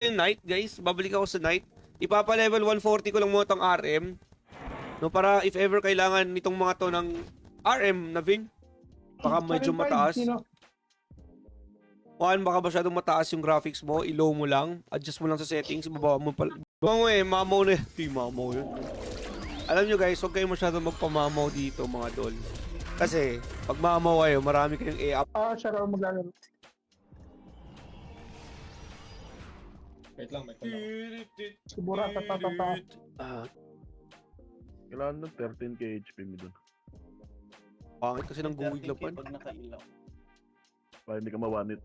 Yung Knight, guys. Babalik ako sa Knight. Ipapa-level 140 ko lang muna itong RM. No, para if ever kailangan nitong mga to ng RM na Ving. Baka medyo mataas. Juan, baka masyadong mataas yung graphics mo. I-low mo lang. Adjust mo lang sa settings. Ibaba mo pala. Mamaw na yun. Mamaw yun. Alam nyo guys, huwag kayong masyadong magpamamaw dito mga dol. Kasi, pag mamaw kayo, marami kayong i-up. Siya raw maglalaro. Wait lang. Siguro tatatata. Kailangan ng 13k HP mo dun. Pangit kasi ng guwig lapan. Pag nakailaw. Para hindi ka mawanit.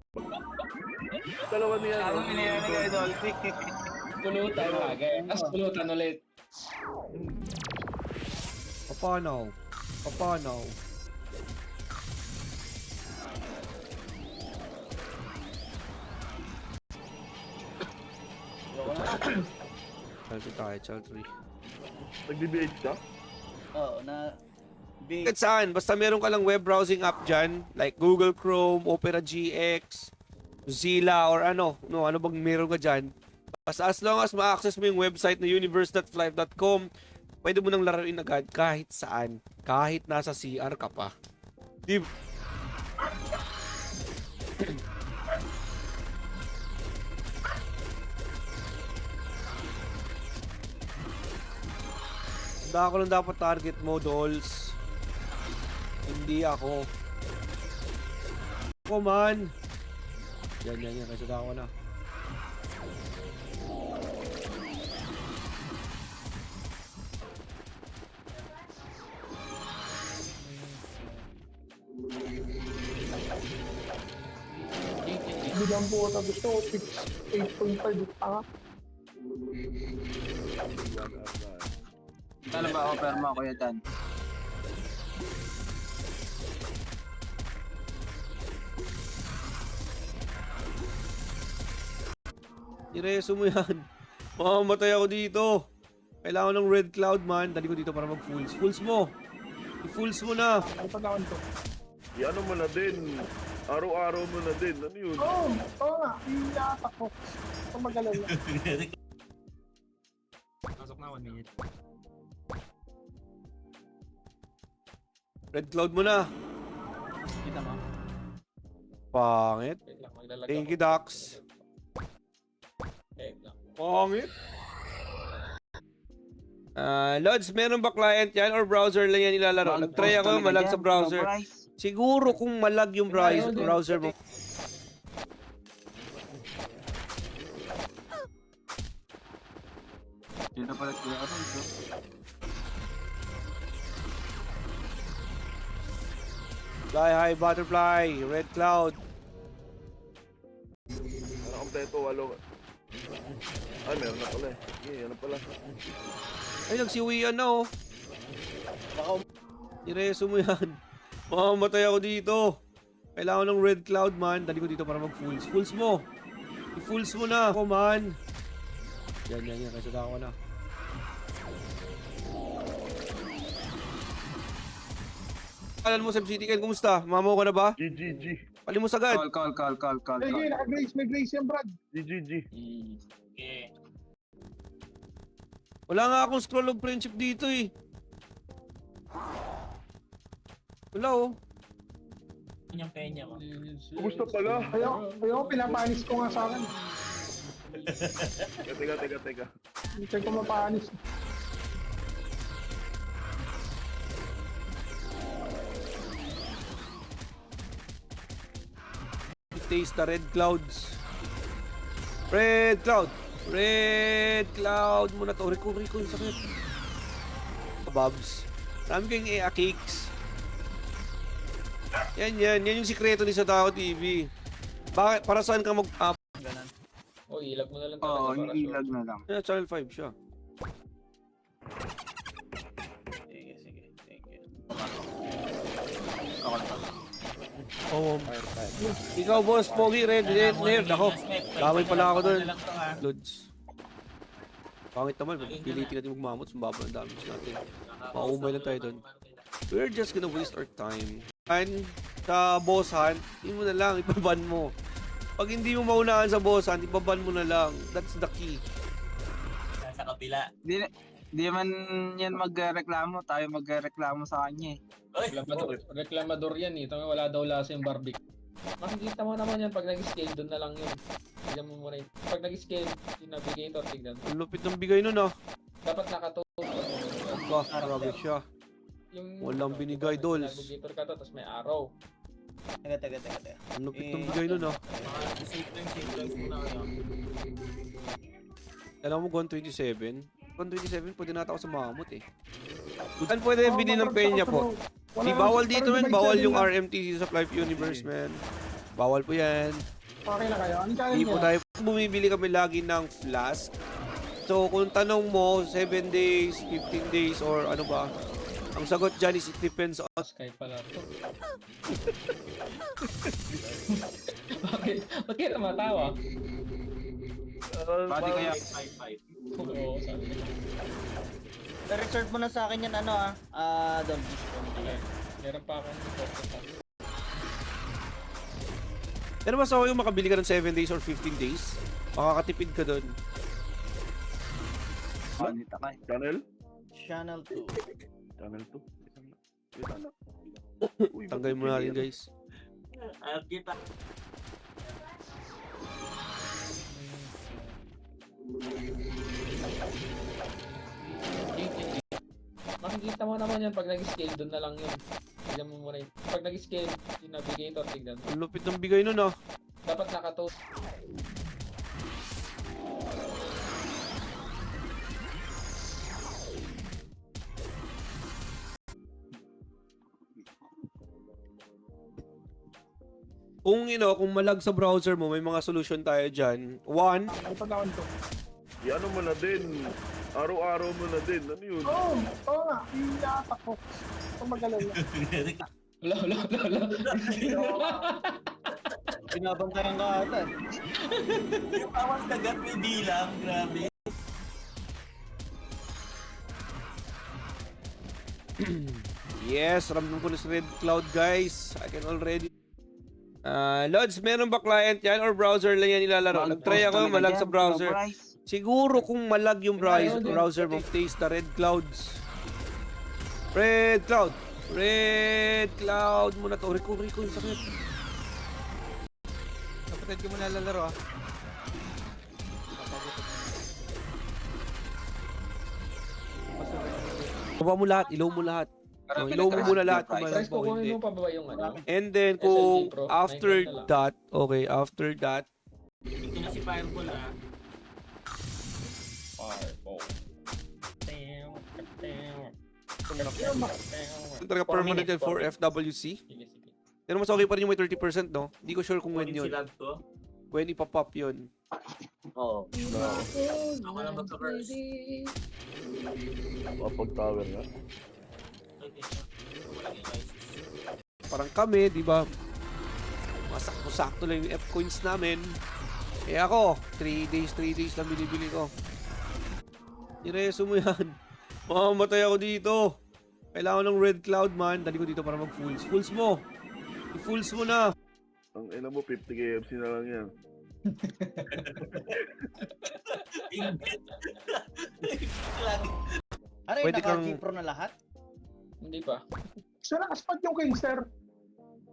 Dalawa niya. Ano nangyayari kay Dolphy? Pulutan lagay. Tapos pulutan ulit. Papanaw. Papanaw. Child 3 tayo, child 3. Nag-BBH ka? Oo, na... Big. Kahit saan, basta meron ka lang web browsing app dyan, like Google Chrome, Opera GX, Mozilla, or ano bang meron ka dyan. Basta as long as ma-access mo yung website na universe.flive.com, pwede mo nang laruin agad kahit saan, kahit nasa CR ka pa. Di Tanda ko lang dapat target mo, dolls. Hindi ako. Come on. Yan. Kasi ako na. Bilang po na gusto ko 8.5 pa. Ano ba ako perma ko yan? Ireso mo yan. Mamamatay ako dito. Kailangan ng red cloud man. Dali ko dito para mag-fulls. Fulls mo. I-fulls mo na. Ano pa naman to? Ano mo na din. Araw-araw mo na din. Ano yun? Oo nga. Iyatak ko. Ito magalan na. Pasok na 1 minute. Red cloud mo na. Kita mo? Pangit. Wait lang, maglalagay. Thank you, Dax. Wait lang. Pangit. Lods, meron ba client yan or browser lang yan ilalaro? Nag-try ako, malag sa browser. Siguro kung malag yung browser mo. Dito pala sila ako ito. Fly high, butterfly, red cloud. Ano kompleto? Walo. Ay, meron na pala eh. Ano pala? Ay, nagsiwian na oh. Ireso mo yan. Mamamatay ako dito. Kailangan ng red cloud man. Dali ko dito para mag-fulls. Fulls mo. I-fulls mo na. Come on. Yan. Kasi ako na. Alam mo, Seb City Ken, kumusta? Mamaw ka na ba? GGG. Palimos agad. Call. Sige, naka-grace. May grace yan, Brad. GGG. Okay. Wala nga akong scroll of friendship dito eh. Wala oh. Yung penya mo. Kumusta pala? Ayaw, pinapanis ko nga sa akin. Teka. Hindi ko mapanis. Taste the red clouds. Red cloud. Red cloud muna to. Rico yung sakit. Babs. Marami kayong EA cakes. Yan yung sikreto ni sa Tao TV. Bakit? Para saan ka mag-up? Ganun. O, ilag mo na lang Oo, para yung ilag na lang. Yeah, channel 5 siya. Sige. Thank you. Ako na. Oh, ikaw boss, Pogi, red. Ako. Damay pala ako doon. Lods. Pangit naman, pilitin natin magmamot. Sumababa ang damage natin. Maumay lang tayo doon. We're just gonna waste our time. And sa boss hunt, hindi mo na lang, ipaban mo. Pag hindi mo maunahan sa bossan, ibaban mo na lang. That's the key. Sa kapila. Di man yan magreklamo, tayo magreklamo sa kanya eh. Oy, Reklamador yan eh. Tama, wala daw lasa yung barbecue. Makikita mo naman yan pag nag-scale, doon na lang yun. Tignan mo muna yun. Pag nag-scale, yung navigator, tignan. Ang lupit ng bigay nun ah. Dapat nakatutok. Grabe siya. Yung, Walang binigay, Dols. Navigator ka to, tapos may arrow. Teka. Ang lupit ng bigay nun ah. Safe lang muna kayo. Alam mo, Gon 27? Gon 27, pwede nata ako sa mamut eh. Saan pwede bilhin ng penya po? Di bawal dito men, bawal yung RMTC sa Life Universe men. Bawal po yan. Okay na kayo. Anong challenge Di po niya? tayo bumibili kami lagi ng flask. So kung tanong mo, 7 days, 15 days, or ano ba? Ang sagot dyan is it depends on... Skype pala to. Bakit? Ba't kaya tumatawa? Body kaya. 5. Oo, sabi ko. Reserve mo na sa akin yan, Don. Meron pa akong focus. Pero mas okay yung makabili ka ng 7 days or 15 days. Makakatipid ka doon. Panita ka eh. Channel? Channel 2. Channel 2. Uy, Tanggalin mo natin guys. At kita. Makikita mo naman yan pag nag-scale, doon na lang yun. Tignan mo muna yun. Pag nag-scale, yung navigator, tignan. Ang lupit ng bigay nun ah. Dapat nakatutok. Kung kung malag sa browser mo, may mga solution tayo dyan. One, May pagkawan to. Ano mo na din. Araw-araw mo na din. Ano yun? Oo nga. Iyatak ko. Kung magalala. Wala. Binabantayan ka ata. Yung awang dagat may bilang, grabe. yes, ramdam ko na si Red Cloud guys. I can already... Lods, meron ba client yan or browser lang yan ilalaro? Nag-try ako malag sa browser. Siguro kung malag yung browser mo, taste the Red Clouds. Red Cloud muna to. Rico, yung sakit. Kapatid ko muna lalaro ah. Baba mo lahat, ilaw mo lahat. Ilaw mo muna lahat kung malag Guys, pa o kukunin hindi. mo pababa yung ano. And then SLG kung Pro, after 99 na lang. that, okay, after that, Ito na si Fireball, Fireball. talaga permanent yan for FWC. Sige. Pero mas okay pa rin yung may 30%, no? Hindi ko sure kung when yun. Lag ko. When ipapop yun. Oo. Ako lang magka-verse. Kapag tower nga. Walang devices. Parang kami, di ba? Masakto-sakto lang yung F-coins namin. Eh ako, 3 days lang binibili ko. Ireso mo yan. Mamamatay ako dito. Kailangan ng Red Cloud, man. Dali ko dito para mag-fulls. Fulls mo. I-fulls mo na. Ang ina mo, 50 KFC na lang yan. Ano Pwede yung kang- naka-G-Pro na lahat? Hindi pa. So, nakaspot yung Kingster.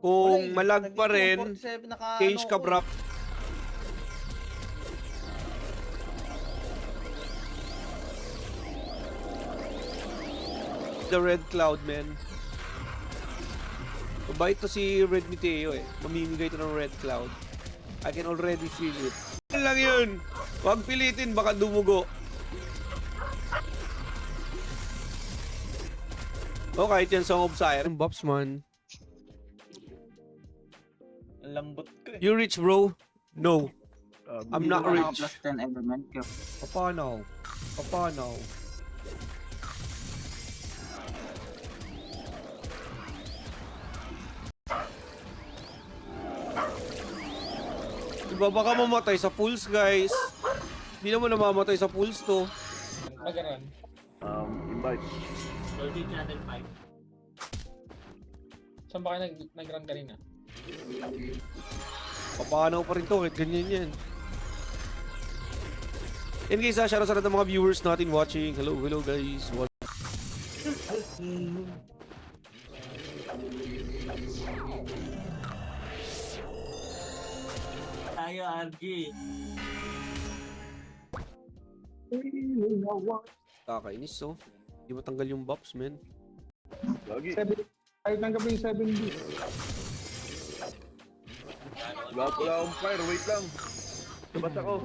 Kung Wala, malag pa rin, 47 naka, change ka, bro. The Red Cloud, man. Mabait to si Red Miteo eh. Mamimigay to ng Red Cloud. I can already feel it. Yan lang yun. Huwag pilitin, baka dumugo. O kahit yan Song of Siren. Bops man. Lambot ko eh. You rich bro? No. I'm not rich. Plus 10 element ko. Paano? Diba baka mamatay sa pools guys? Hindi naman namamatay sa pools to. Magaran. Invite. Dolby Channel 5. Saan ba kayo nag-run kanina? Papanaw pa rin to, kahit ganyan yan. And guys, shoutout sa lahat ng mga viewers natin watching. Hello guys. Tayo, RG. Kakainis, oh. Hindi matanggal yung buffs, man. Lagi. Kahit tanggapin yung 7 days. Wala akong fire, wait lang. Labas ako.